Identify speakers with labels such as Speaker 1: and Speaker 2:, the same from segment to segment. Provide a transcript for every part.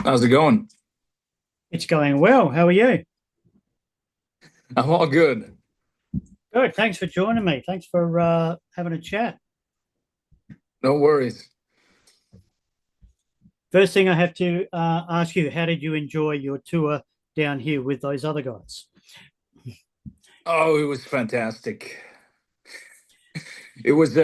Speaker 1: How's it going?
Speaker 2: It's going well. How are you?
Speaker 1: I'm all good.
Speaker 2: Good. Thanks for joining me. Thanks for having a chat.
Speaker 1: No worries.
Speaker 2: First thing I have to ask you, how did you enjoy your tour down here with those other guys?
Speaker 1: Oh, it was fantastic. It was,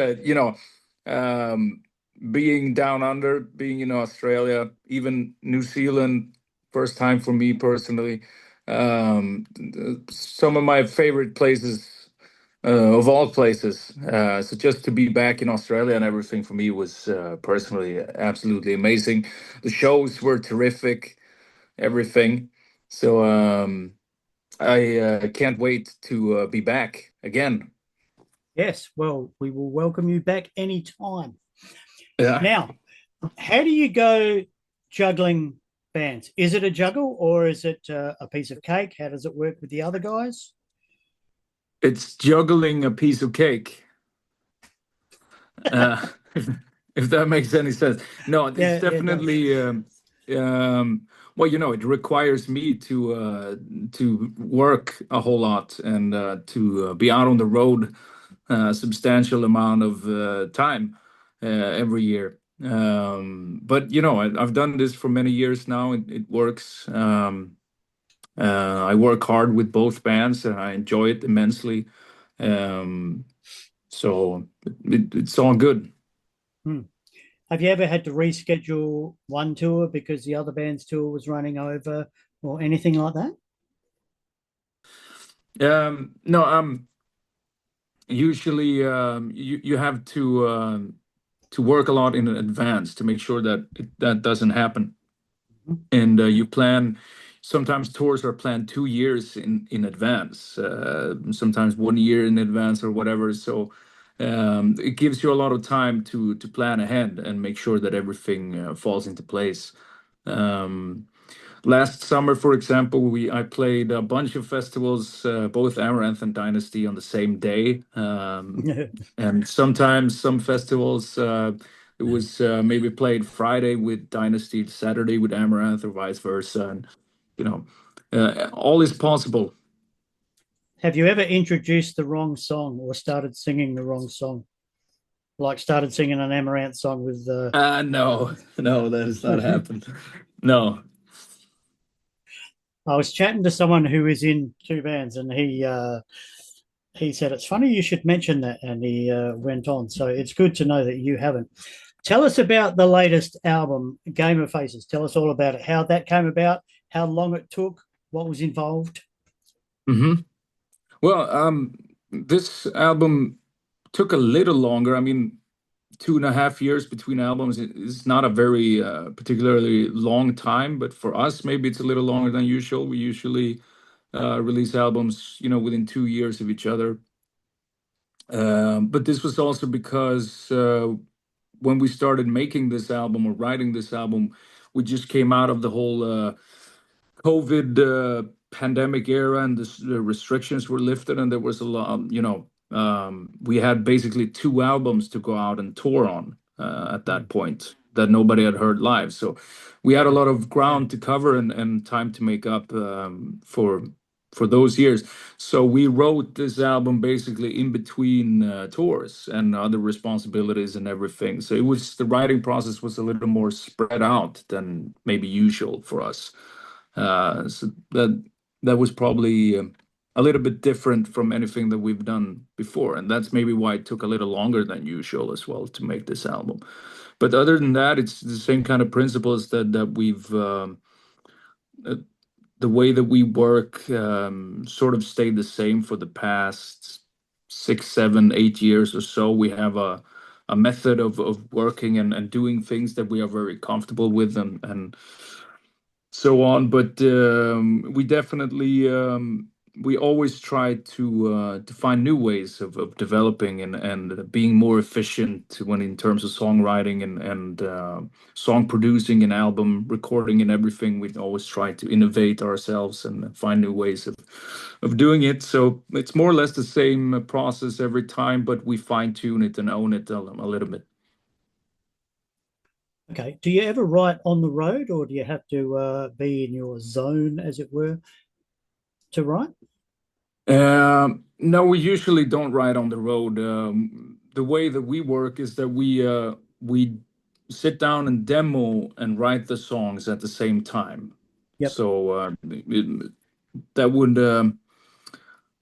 Speaker 1: um, being down under, being in Australia, even New Zealand, first time for me personally. Some of my favorite places, of all places. So just to be back in Australia and everything for me was personally absolutely amazing. The shows were terrific, everything. So, I can't wait to be back again.
Speaker 2: Yes. Well, we will welcome you back anytime.
Speaker 1: Yeah,
Speaker 2: Now, how do you go juggling bands? Is it a juggle or is it a piece of cake? How does it work with the other guys?
Speaker 1: it's juggling a piece of cake. Uh, if that makes any sense. No, it's
Speaker 2: Yeah, it does.
Speaker 1: definitely well, it requires me to work a whole lot and to be out on the road a substantial amount of time every year. But I've done this for many years now. It works. I work hard with both bands, and I enjoy it immensely. Um, it's all good.
Speaker 2: Hmm. Have you ever had to reschedule one tour because the other band's tour was running over or anything like that?
Speaker 1: No, usually you have to work a lot in advance to make sure that that doesn't happen. And you plan. Sometimes tours are planned 2 years in advance, sometimes 1 year in advance or whatever. So it gives you a lot of time to plan ahead and make sure that everything falls into place. Um, Last summer, for example, we I played a bunch of festivals, both Amaranth and Dynasty, on the same day. And sometimes some festivals, it was maybe played Friday with Dynasty, Saturday with Amaranth, or vice versa. And you know, all is possible.
Speaker 2: Have you ever introduced the wrong song or started singing the wrong song? Like started singing an Amaranth song with
Speaker 1: No, no, that has not happened. No.
Speaker 2: I was chatting to someone who is in two bands and he said it's funny you should mention that and he went on. So it's good to know that you haven't. Tell us about the latest album, Game of Faces. Tell us all about it, how that came about, how long it took, what was involved.
Speaker 1: Hmm. Well, this album took a little longer. I mean, 2.5 years between albums is not a very particularly long time, but for us, maybe it's a little longer than usual. We usually release albums, within 2 years of each other. But this was also because when we started making this album or writing this album, we just came out of the whole COVID pandemic era, and the restrictions were lifted, and there was a lot. We had basically two albums to go out and tour on at
Speaker 2: Mm.
Speaker 1: that point that nobody had heard live. So we had a lot of ground to cover and time to make up for those years. So we wrote this album basically in between tours and other responsibilities and everything. So the writing process was a little more spread out than maybe usual for us. So that was probably a little bit different from anything that we've done before, and that's maybe why it took a little longer than usual as well to make this album. But other than that, it's the same kind of principles that we've uh, the way that we work sort of stayed the same for the past 6, 7, 8 years or so. We have a method of working and doing things that we are very comfortable with and so on. But we definitely we always try to find new ways of developing and being more efficient when in terms of songwriting and song producing and album recording and everything. We always try to innovate ourselves and find new ways of doing it. So it's more or less the same process every time, but we fine tune it and own it a little bit.
Speaker 2: Okay. Do you ever write on the road, or do you have to be in your zone, as it were, to write?
Speaker 1: No, we usually don't ride on the road. The way that we work is that we sit down and demo and write the songs at the same time.
Speaker 2: Yep.
Speaker 1: So that would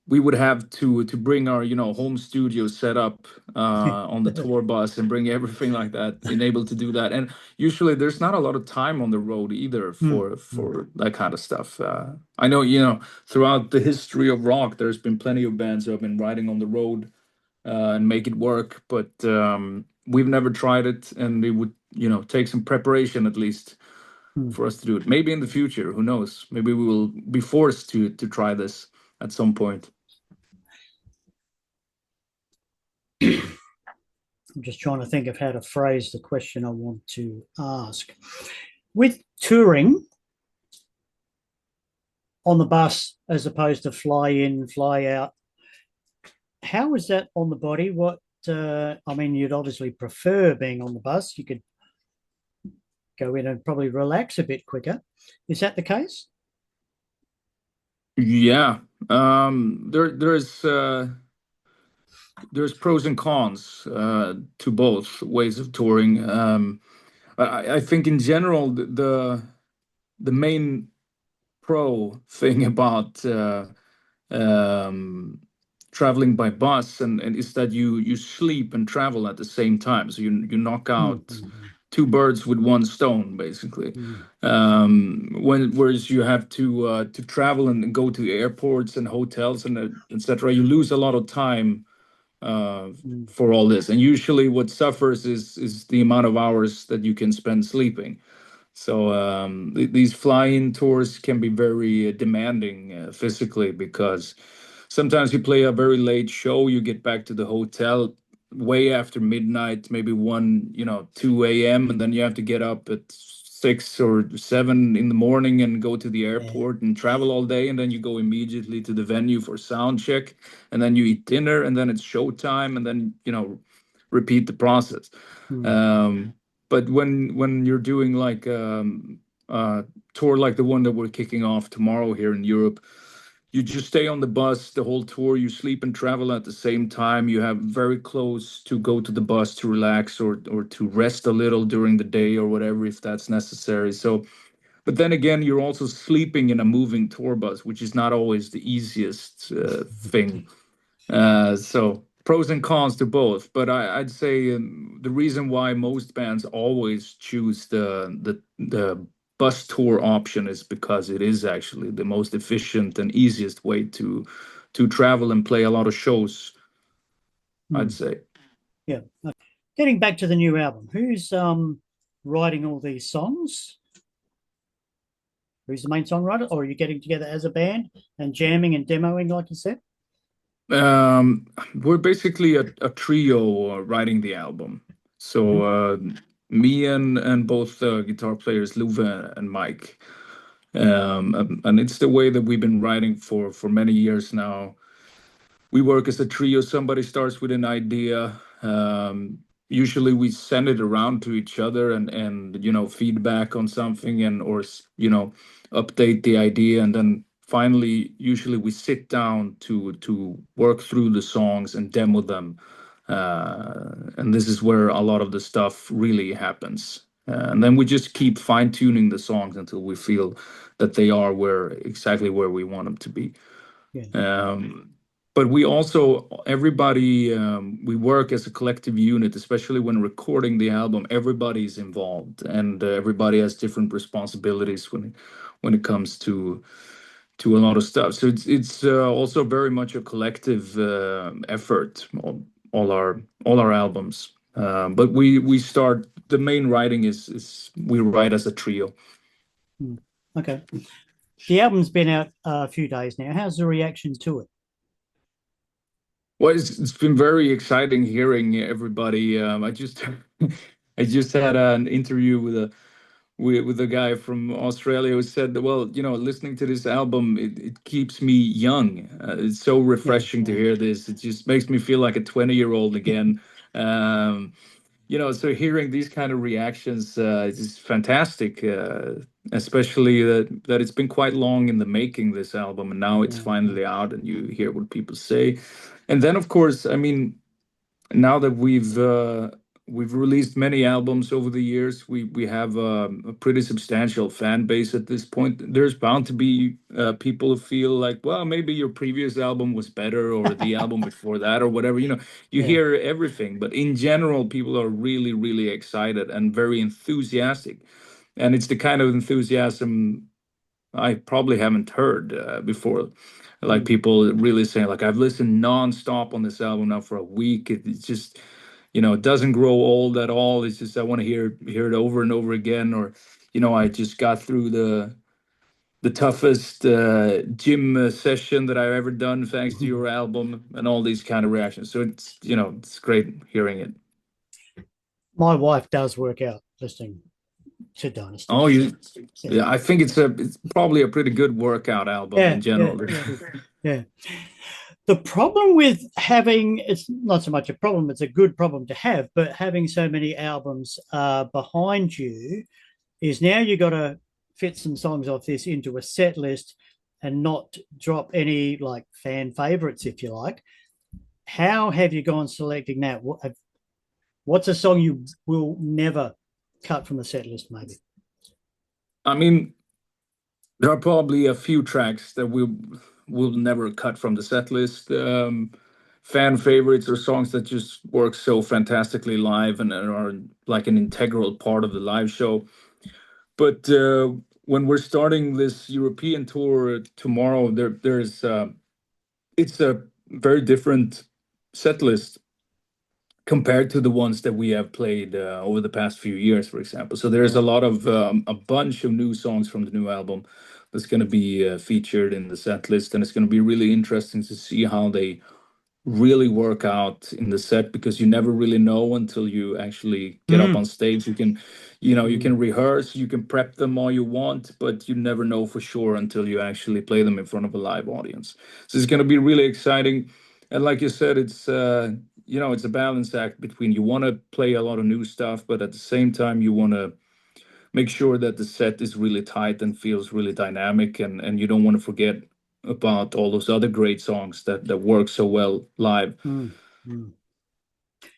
Speaker 1: we would have to bring our home studio set up on the tour bus and bring everything like that, enabled to do that. And usually there's not a lot of time on the road either
Speaker 2: Mm,
Speaker 1: for
Speaker 2: mm,
Speaker 1: that kind of stuff. I know throughout the history of rock, there's been plenty of bands who have been riding on the road and make it work, but we've never tried it, and it would take some preparation at least
Speaker 2: mm.
Speaker 1: for us to do it. Maybe in the future, who knows? Maybe we will be forced to try this at some point.
Speaker 2: I'm just trying to think of how to phrase the question I want to ask. With touring on the bus as opposed to fly in, fly out, how is that on the body? I mean, you'd obviously prefer being on the bus. You could go in and probably relax a bit quicker. Is that the case?
Speaker 1: Yeah, there's pros and cons to both ways of touring. I think in general the main pro thing about um, traveling by bus and is that you sleep and travel at the same time, so you knock
Speaker 2: Mm,
Speaker 1: out
Speaker 2: mm,
Speaker 1: two birds with one stone basically.
Speaker 2: mm,
Speaker 1: Whereas you have to travel and go to airports and hotels and etc., you lose a lot of time
Speaker 2: mm,
Speaker 1: for all this, and usually what suffers is the amount of hours that you can spend sleeping. So these fly-in tours can be very demanding physically, because sometimes you play a very late show, you get back to the hotel way after midnight, maybe 2 a.m., and then you have to get up at 6 or 7 in the morning and go to the
Speaker 2: yeah.
Speaker 1: airport and travel all day, and then you go immediately to the venue for sound check, and then you eat dinner, and then it's showtime, and then repeat the process.
Speaker 2: Mm,
Speaker 1: Um, but when you're doing like a tour like the one that we're kicking off tomorrow here in Europe, you just stay on the bus the whole tour. You sleep and travel at the same time. You have very close to go to the bus to relax or to rest a little during the day or whatever if that's necessary. So, but then again, you're also sleeping in a moving tour bus, which is not always the easiest thing. So pros and cons to both, but I'd say the reason why most bands always choose the bus tour option is because it is actually the most efficient and easiest way to travel and play a lot of shows, I'd
Speaker 2: mm.
Speaker 1: say.
Speaker 2: Yeah. Getting back to the new album, who's writing all these songs? Who's the main songwriter? Or are you getting together as a band and jamming and demoing, like you said?
Speaker 1: Um, we're basically a trio writing the album. So
Speaker 2: Mhm.
Speaker 1: me and both guitar players Luve and Mike. And it's the way that we've been writing for many years now. We work as a trio. Somebody starts with an idea. Usually we send it around to each other and feedback on something and or update the idea, and then finally usually we sit down to work through the songs and demo them. And this is where a lot of the stuff really happens. And then we just keep fine tuning the songs until we feel that they are exactly where we want them to be.
Speaker 2: Yeah.
Speaker 1: Um, but we also, everybody, we work as a collective unit, especially when recording the album. Everybody's involved, and everybody has different responsibilities when it comes to a lot of stuff. So it's also very much a collective effort. All our albums. But we start the main writing is we write as a trio.
Speaker 2: Mm. Okay. The album's been out a few days now. How's the reaction to it?
Speaker 1: Well, it's been very exciting hearing everybody. I just had an interview with a guy from Australia who said, that, well, listening to this album, it keeps me young. It's so
Speaker 2: Yeah.
Speaker 1: refreshing to
Speaker 2: Yeah.
Speaker 1: hear this. It just makes me feel like a 20-year-old again. Um, so hearing these kind of reactions is fantastic, especially that it's been quite long in the making, this album, and now it's
Speaker 2: Yeah.
Speaker 1: finally out, and you hear what people say. And then, of course, I mean, now that we've released many albums over the years, we have a pretty substantial fan base at this point. There's bound to be people who feel like, well, maybe your previous album was better, or the album before that, or whatever. You
Speaker 2: Yeah.
Speaker 1: hear everything, but in general, people are really, really excited and very enthusiastic, and it's the kind of enthusiasm I probably haven't heard before. Like
Speaker 2: Mm.
Speaker 1: people really saying, like, I've listened nonstop on this album now for a week. It's just, it doesn't grow old at all. It's just I want to hear it over and over again. Or, I just got through the toughest gym session that I've ever done thanks to your album, and all these kind of reactions. So it's great hearing it.
Speaker 2: My wife does work out listening to Dynasty.
Speaker 1: Oh,
Speaker 2: So, yeah.
Speaker 1: yeah, I think it's probably a pretty good workout album
Speaker 2: Yeah.
Speaker 1: in
Speaker 2: Yeah.
Speaker 1: general.
Speaker 2: Yeah. Yeah. The problem with having, it's not so much a problem, it's a good problem to have, but having so many albums behind you is now you got to fit some songs off this into a set list and not drop any like fan favorites, if you like. How have you gone selecting that? What's a song you will never cut from the set list, maybe?
Speaker 1: I mean, there are probably a few tracks that we'll never cut from the set list. Fan favorites or songs that just work so fantastically live and are like an integral part of the live show. But when we're starting this European tour tomorrow, there's it's a very different set list compared to the ones that we have played over the past few years, for example. So there's
Speaker 2: Yeah.
Speaker 1: a bunch of new songs from the new album that's going to be featured in the set list, and it's going to be really interesting to see how they really work out in the set, because you never really know until you actually get up
Speaker 2: Mm,
Speaker 1: on stage. You
Speaker 2: mm,
Speaker 1: can rehearse, you can prep them all you want, but you never know for sure until you actually play them in front of a live audience. So it's going to be really exciting. And like you said, it's a balance act between, you want to play a lot of new stuff, but at the same time you want to make sure that the set is really tight and feels really dynamic, and you don't want to forget about all those other great songs that work so well live.
Speaker 2: mm, mm.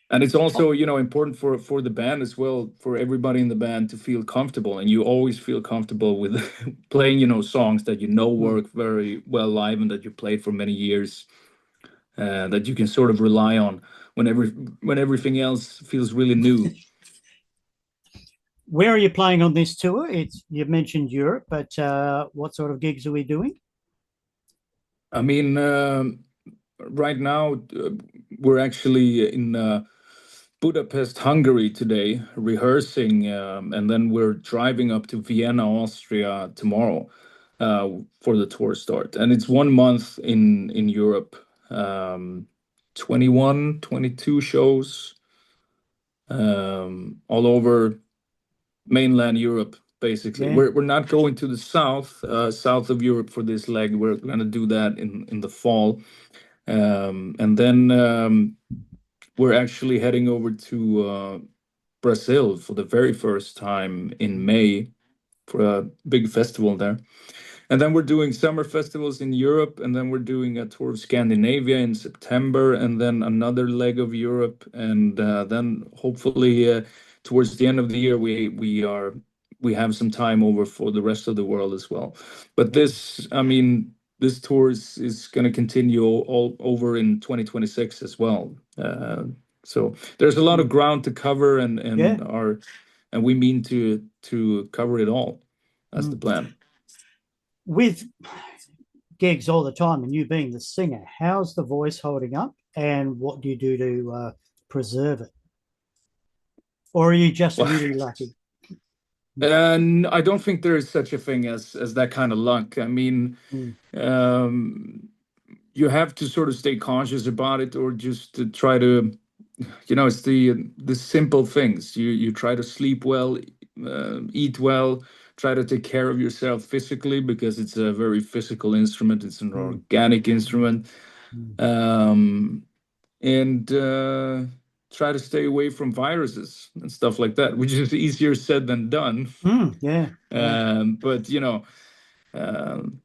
Speaker 1: And it's
Speaker 2: Oh,
Speaker 1: also, important for the band as well, for everybody in the band to feel comfortable, and you always feel comfortable with playing, songs that
Speaker 2: mm.
Speaker 1: work very well live, and that you played for many years, that you can sort of rely on when everything else feels really new.
Speaker 2: Where are you playing on this tour? It's you've mentioned Europe, but what sort of gigs are we doing?
Speaker 1: I mean, right now we're actually in Budapest, Hungary today, rehearsing, and then we're driving up to Vienna, Austria tomorrow for the tour start. And it's 1 month in Europe, 21, 22 shows all over mainland Europe. Basically,
Speaker 2: Yeah.
Speaker 1: we're not going to the south of Europe for this leg. We're going to do that in the fall, and then we're actually heading over to Brazil for the very first time in May for a big festival there. And then we're doing summer festivals in Europe, and then we're doing a tour of Scandinavia in September, and then another leg of Europe, and then hopefully towards the end of the year we have some time over for the rest of the world as well. But I mean, this tour is going to continue all over in 2026 as well. So there's a lot of
Speaker 2: Mm.
Speaker 1: ground to cover,
Speaker 2: Yeah.
Speaker 1: and we mean to cover it all. That's the
Speaker 2: Mm.
Speaker 1: plan.
Speaker 2: With gigs all the time, and you being the singer, how's the voice holding up, and what do you do to preserve it, or are you just
Speaker 1: Well,
Speaker 2: really lucky?
Speaker 1: and I don't think there is such a thing as that kind of luck. I mean,
Speaker 2: Mm,
Speaker 1: um, you have to sort of stay conscious about it, or just to try to, it's the simple things. You try to sleep well, eat well, try to take care of yourself physically, because it's a very physical instrument. It's an
Speaker 2: mm,
Speaker 1: organic instrument.
Speaker 2: mm,
Speaker 1: Um, and try to stay away from viruses and stuff like that, which is easier said than done.
Speaker 2: Yeah, yeah.
Speaker 1: But you know, um,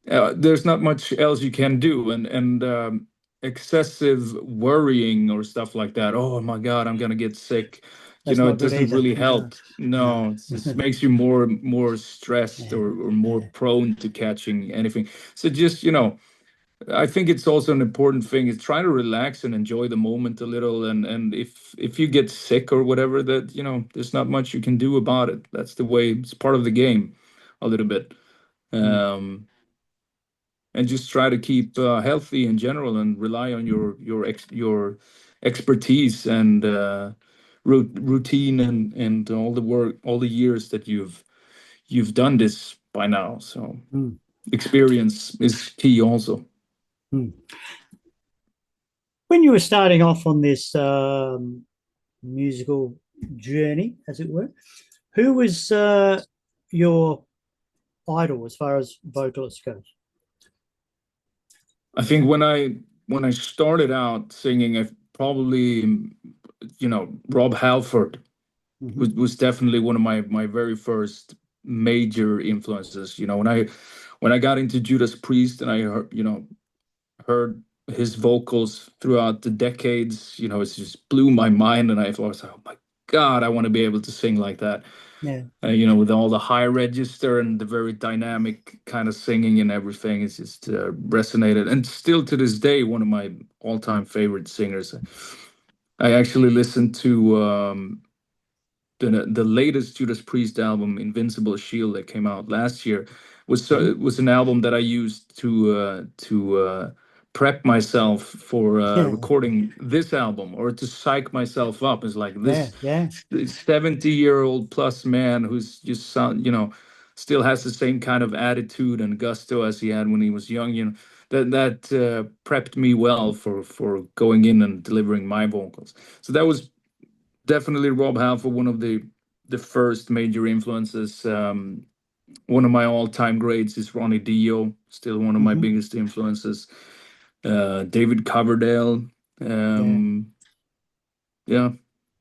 Speaker 1: there's not much else you can do, and excessive worrying or stuff like that. Oh my God, I'm gonna get sick. You
Speaker 2: That's
Speaker 1: know,
Speaker 2: not
Speaker 1: it
Speaker 2: good
Speaker 1: doesn't
Speaker 2: either.
Speaker 1: really
Speaker 2: No,
Speaker 1: help.
Speaker 2: no.
Speaker 1: No, it just makes you more stressed
Speaker 2: Yeah,
Speaker 1: or more
Speaker 2: yeah.
Speaker 1: prone to catching anything. So just, you know, I think it's also an important thing is try to relax and enjoy the moment a little. And if you get sick or whatever, that, you know, there's not much you can do about it. That's the way, it's part of the game a little bit.
Speaker 2: Mm,
Speaker 1: Um, and just try to keep healthy in general and rely on your expertise and routine and all the work, all the years that you've done this by now. So
Speaker 2: mm,
Speaker 1: experience is key also.
Speaker 2: mm. When you were starting off on this musical journey, as it were, who was your idol as far as vocalist goes?
Speaker 1: I think when I started out singing, I probably, you know, Rob Halford
Speaker 2: Hmm.
Speaker 1: was definitely one of my very first major influences. You know, when I got into Judas Priest and I heard, you know, heard his vocals throughout the decades, you know, it just blew my mind, and I thought, oh my God, I want to be able to sing like that.
Speaker 2: Yeah,
Speaker 1: You know, with all the high register and the very dynamic kind of singing and everything, it's just resonated. And still to this day, one of my all-time favorite singers. I actually listened to the latest Judas Priest album, Invincible Shield, that came out last year.
Speaker 2: hmm.
Speaker 1: Was an album that I used to prep myself for
Speaker 2: Yeah,
Speaker 1: recording this album, or to psych myself up. It's like
Speaker 2: yeah,
Speaker 1: this
Speaker 2: yeah,
Speaker 1: 70-year-old plus man who's just sound, you know, still has the same kind of attitude and gusto as he had when he was young. You know, that prepped me well for going in and delivering my vocals. So that was definitely Rob Halford, one of the first major influences. One of my all-time greats is Ronnie Dio, still one of my
Speaker 2: hmm,
Speaker 1: biggest influences. David Coverdale.
Speaker 2: yeah,
Speaker 1: Um, yeah,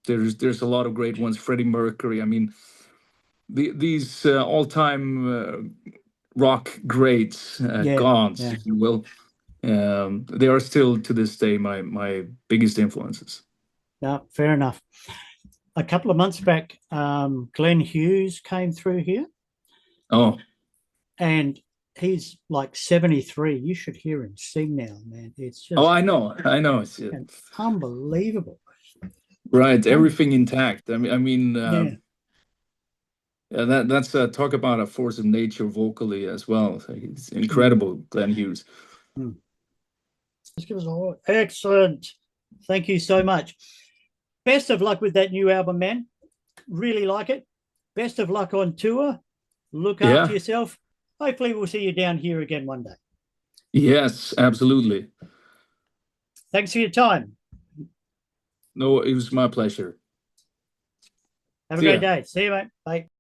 Speaker 1: there's a lot of great ones. Freddie Mercury. I mean, these all-time rock greats,
Speaker 2: yeah,
Speaker 1: gods,
Speaker 2: yeah.
Speaker 1: if you will. They are still to this day my biggest influences.
Speaker 2: No, fair enough. A couple of months back, Glenn Hughes came through here,
Speaker 1: Oh,
Speaker 2: and he's like 73. You should hear him sing now, man. It's
Speaker 1: oh,
Speaker 2: just
Speaker 1: I know. It's,
Speaker 2: an unbelievable.
Speaker 1: right,
Speaker 2: Um,
Speaker 1: everything intact.
Speaker 2: yeah.
Speaker 1: Yeah, that's talk about a force of nature vocally as well. So it's
Speaker 2: Mm,
Speaker 1: incredible, Glenn Hughes.
Speaker 2: mm. Let's give us all. Excellent. Thank you so much. Best of luck with that new album, man. Really like it. Best of luck on tour. Look after
Speaker 1: Yeah,
Speaker 2: yourself. Hopefully, we'll see you down here again one day.
Speaker 1: yes, absolutely.
Speaker 2: Thanks for your time.
Speaker 1: No, it was my pleasure.
Speaker 2: Have a
Speaker 1: See
Speaker 2: great
Speaker 1: ya.
Speaker 2: day. See you, mate. Bye.